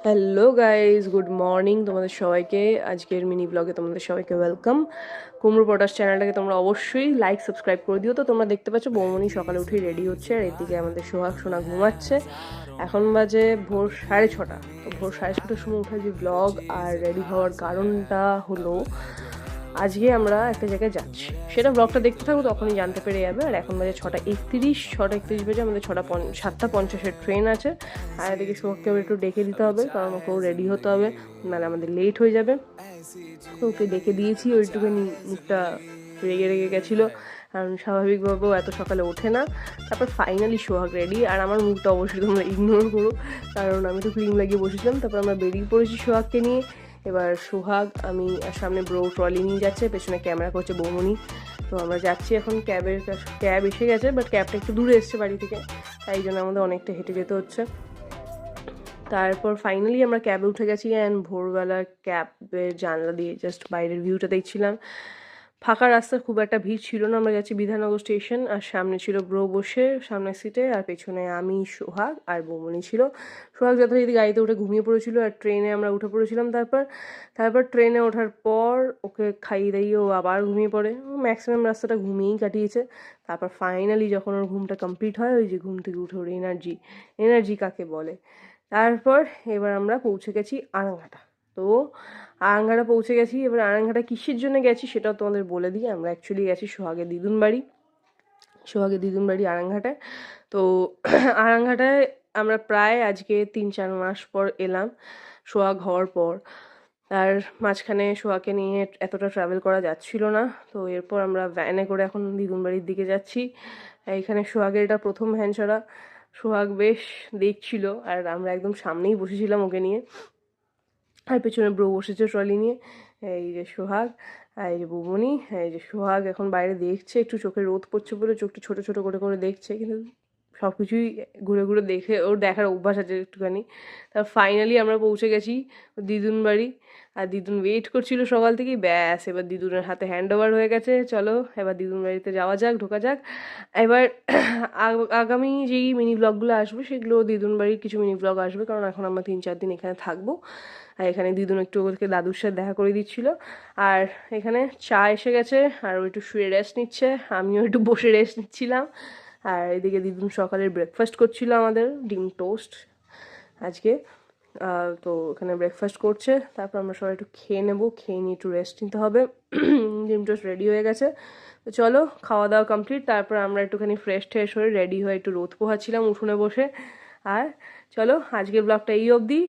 Hello guys, good morning তোমাদের সবাইকে। আজকের মিনি ব্লগে তোমাদের সবাইকে ওয়েলকাম। কুমড়ো পটাশ চ্যানেলটাকে তোমরা অবশ্যই লাইক সাবস্ক্রাইব করে দিও। তো তোমরা দেখতে পাচ্ছ বৌমনি সকালে উঠেই রেডি হচ্ছে, আর এদিকে আমাদের সোহাগ সোনা ঘুমাচ্ছে। এখন বাজে ভোর 6:30। তো ভোর 6:30টার সময় উঠে যে ব্লগ আর রেডি হওয়ার কারণটা হলো, আজকে আমরা একটা জায়গায় যাচ্ছি। সেটা ব্লগটা দেখতে থাকবো, তখনই জানতে পেরে যাবে। আর এখন বাজে 6:31 বাজে, আমাদের 7:50 ট্রেন আছে। আর এদিকে সোহাগকে একটু ডেকে দিতে হবে, কারণ ওকেও রেডি হতে হবে, নাহলে আমাদের লেট হয়ে যাবে। তো ওকে ডেকে দিয়েছি, ওইটুকুনি মুখটা রেগে রেগে গেছিলো, কারণ স্বাভাবিকভাবেও এত সকালে ওঠে না। তারপর ফাইনালি সোহাগ রেডি, আর আমার মুখটা অবশ্যই তোমরা ইগনোর করো, কারণ আমি তো ক্রিম লাগিয়ে বসেছিলাম। তারপর আমরা বেরিয়ে পড়েছি সোহাগকে নিয়ে। এবার সোহাগ, আমি, আর সামনে ব্রো ট্রলি নিয়ে যাচ্ছে, পেছনে ক্যামেরা করছে বৌমনি। তো আমরা যাচ্ছি এখন। ক্যাব এসে গেছে, বাট ক্যাবটা একটু দূরে এসছে বাড়ি থেকে, তাই জন্য আমাদের অনেকটা হেঁটে যেতে হচ্ছে। তারপর ফাইনালি আমরা ক্যাবে উঠে গেছি, অ্যান্ড ভোরবেলা ক্যাবের জানলা দিয়ে জাস্ট বাইরের ভিউটা দেখছিলাম। ফাঁকা রাস্তা, খুব একটা ভিড় ছিল না। আমরা গেছি বিধাননগর স্টেশন, আর সামনে ছিল ব্রো বসে সামনের সিটে, আর পেছনে আমি, সোহাগ আর বৌমনি ছিল। সোহাগ যথারীতি গাড়িতে উঠে ঘুমিয়ে পড়েছিল, আর ট্রেনে আমরা উঠে পড়েছিলাম। তারপর ট্রেনে ওঠার পর ওকে খাইয়ে দাইয়ে ও আবার ঘুমিয়ে পড়ে। ম্যাক্সিমাম রাস্তাটা ঘুমিয়েই কাটিয়েছে। তারপর ফাইনালি যখন ওর ঘুমটা কমপ্লিট হয়, ওই যে ঘুম থেকে উঠে ওর এনার্জি কাকে বলে। তারপর এবার আমরা পৌঁছে গেছি আরাংঘাটা। তো আরাংঘাটা পৌঁছে গেছি। এবার আরাংঘাটা কিসের জন্য গেছি সেটাও তোমাদের বলে দিই। আমরা অ্যাকচুয়ালি গেছি সোহাগের দিদুন বাড়ি আরাংঘাটায়। তো আরাংঘাটায় আমরা প্রায় আজকে 3-4 মাস পর এলাম, সোহাগ হওয়ার পর। আর মাঝখানে সোহাগকে নিয়ে এতটা ট্রাভেল করা যাচ্ছিল না। তো এরপর আমরা ভ্যানে করে এখন দিদুন বাড়ির দিকে যাচ্ছি। এখানে সোহাগের এটা প্রথম ভ্যান ছাড়া। সোহাগ বেশ দেখছিল, আর আমরা একদম সামনেই বসেছিলাম ওকে নিয়ে, আর পেছনে ব্রো বসেছে ট্রলি নিয়ে। এই যে সোহাগ, আর এই যে বুবনি। এই যে সোহাগ এখন বাইরে দেখছে, একটু চোখে রোদ পড়ছে বলে চোখটি ছোট ছোট করে করে দেখছে, কিন্তু সব কিছুই ঘুরে ঘুরে দেখে ওর দেখার অভ্যাস আছে একটুখানি। তার ফাইনালি আমরা পৌঁছে গেছি দিদুন বাড়ি, আর দিদুন ওয়েট করছিল সকাল থেকেই। ব্যাস, এবার দিদুনের হাতে হ্যান্ড ওভার হয়ে গেছে। চলো এবার দিদুন বাড়িতে যাওয়া যাক, ঢোকা যাক। এবার আগামী যেই মিনি ব্লগগুলো আসবে, সেগুলো দিদুন বাড়ির কিছু মিনি ব্লগ আসবে, কারণ এখন আমরা 3-4 দিন এখানে থাকবো। আর এখানে দিদুন একটু ওদেরকে দাদুর সাথে দেখা করে দিচ্ছিল। আর এখানে চা এসে গেছে, আর ও একটু শুয়ে রেস্ট নিচ্ছে, আমিও একটু বসে রেস্ট নিচ্ছিলাম। আর এদিকে দিদুন সকালের ব্রেকফাস্ট করছিল, আমাদের ডিম টোস্ট আজকে। তো এখানে ব্রেকফাস্ট করছে। তারপর আমরা সবাই একটু খেয়ে নেবো, খেয়ে নিয়ে একটু রেস্ট নিতে হবে। ডিম টোস্ট রেডি হয়ে গেছে। তো চলো, খাওয়া দাওয়া কমপ্লিট। তারপর আমরা একটুখানি ফ্রেশ ট্রেশ হয়ে রেডি হয়ে একটু রোদ পোহাচ্ছিলাম উঠোনে বসে। আর চলো, আজকের ব্লগটা এই অবধি।